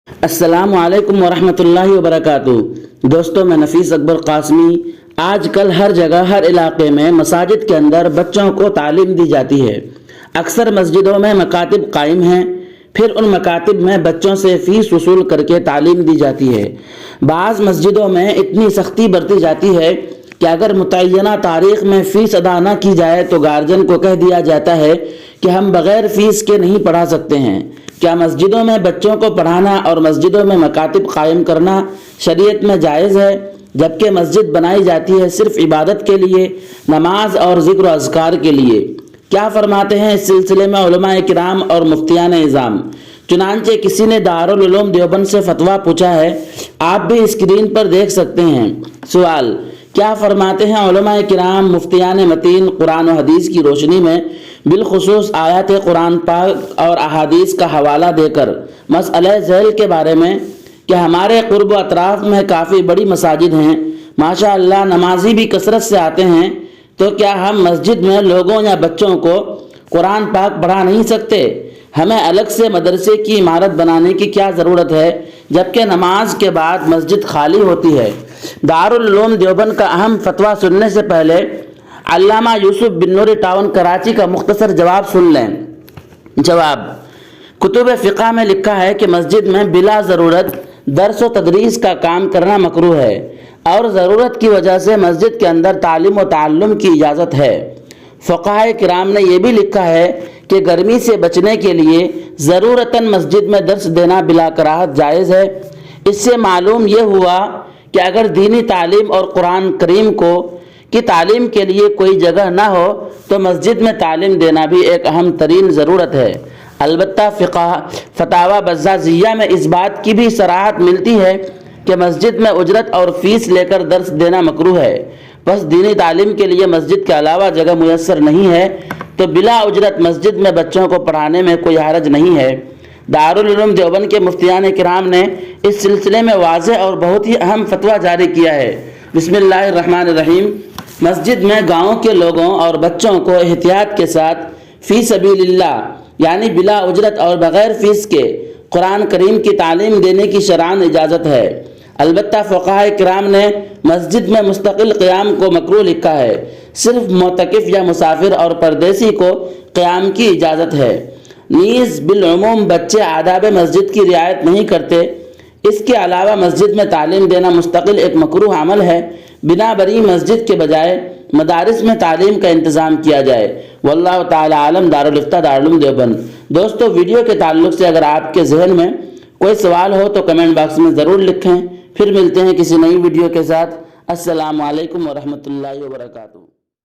السلام علیکم ورحمۃ اللہ وبرکاتہ۔ دوستو، میں نفیس اکبر قاسمی۔ آج کل ہر جگہ ہر علاقے میں مساجد کے اندر بچوں کو تعلیم دی جاتی ہے۔ اکثر مسجدوں میں مکاتب قائم ہیں، پھر ان مکاتب میں بچوں سے فیس وصول کر کے تعلیم دی جاتی ہے۔ بعض مسجدوں میں اتنی سختی برتی جاتی ہے کہ اگر متعینہ تاریخ میں فیس ادا نہ کی جائے تو گارجن کو کہہ دیا جاتا ہے کہ ہم بغیر فیس کے نہیں پڑھا سکتے ہیں۔ کیا مسجدوں میں بچوں کو پڑھانا اور مسجدوں میں مکاتب قائم کرنا شریعت میں جائز ہے؟ جبکہ مسجد بنائی جاتی ہے صرف عبادت کے لیے، نماز اور ذکر و اذکار کے لیے۔ کیا فرماتے ہیں اس سلسلے میں علماء کرام اور مفتیان اعظام؟ چنانچہ کسی نے دارالعلوم دیوبند سے فتویٰ پوچھا ہے، آپ بھی اسکرین پر دیکھ سکتے ہیں۔ سوال: کیا فرماتے ہیں علماء کرام مفتیان متین قرآن و حدیث کی روشنی میں، بالخصوص آیات قرآن پاک اور احادیث کا حوالہ دے کر مسئلہ ذیل کے بارے میں کہ ہمارے قرب و اطراف میں کافی بڑی مساجد ہیں، ماشاء اللہ نمازی بھی کثرت سے آتے ہیں، تو کیا ہم مسجد میں لوگوں یا بچوں کو قرآن پاک پڑھا نہیں سکتے؟ ہمیں الگ سے مدرسے کی عمارت بنانے کی کیا ضرورت ہے جبکہ نماز کے بعد مسجد خالی ہوتی ہے؟ دارالعلوم دیوبند کا اہم فتویٰ سننے سے پہلے علامہ یوسف بن نور ٹاؤن کراچی کا مختصر جواب سن لیں۔ جواب: کتب فقہ میں لکھا ہے کہ مسجد میں بلا ضرورت درس و تدریس کا کام کرنا مکروہ ہے، اور ضرورت کی وجہ سے مسجد کے اندر تعلیم و تعلم کی اجازت ہے۔ فقہائے کرام نے یہ بھی لکھا ہے کہ گرمی سے بچنے کے لیے ضرورتاً مسجد میں درس دینا بلا کراہت جائز ہے۔ اس سے معلوم یہ ہوا کہ اگر دینی تعلیم اور قرآن کریم کی تعلیم کے لیے کوئی جگہ نہ ہو تو مسجد میں تعلیم دینا بھی ایک اہم ترین ضرورت ہے۔ البتہ فتاوی بزازیہ میں اس بات کی بھی صراحت ملتی ہے کہ مسجد میں اجرت اور فیس لے کر درس دینا مکروہ ہے۔ بس دینی تعلیم کے لیے مسجد کے علاوہ جگہ میسر نہیں ہے تو بلا اجرت مسجد میں بچوں کو پڑھانے میں کوئی حرج نہیں ہے۔ دارالعلوم دیوبند کے مفتیان کرام نے اس سلسلے میں واضح اور بہت ہی اہم فتویٰ جاری کیا ہے۔ بسم اللہ الرحمن الرحیم۔ مسجد میں گاؤں کے لوگوں اور بچوں کو احتیاط کے ساتھ فی سبیل اللہ یعنی بلا اجرت اور بغیر فیس کے قرآن کریم کی تعلیم دینے کی شرعاً اجازت ہے۔ البتہ فقہائے کرام نے مسجد میں مستقل قیام کو مکروہ لکھا ہے، صرف معتکف یا مسافر اور پردیسی کو قیام کی اجازت ہے۔ نیز بالعموم بچے آداب مسجد کی رعایت نہیں کرتے۔ اس کے علاوہ مسجد میں تعلیم دینا مستقل ایک مکروہ عمل ہے، بنا بری مسجد کے بجائے مدارس میں تعلیم کا انتظام کیا جائے۔ واللہ تعالی عالم۔ دارالفتہ دارالعلوم دیوبند۔ دوستو، ویڈیو کے تعلق سے اگر آپ کے ذہن میں کوئی سوال ہو تو کمنٹ باکس میں ضرور لکھیں۔ پھر ملتے ہیں کسی نئی ویڈیو کے ساتھ۔ السلام علیکم ورحمۃ اللہ وبرکاتہ۔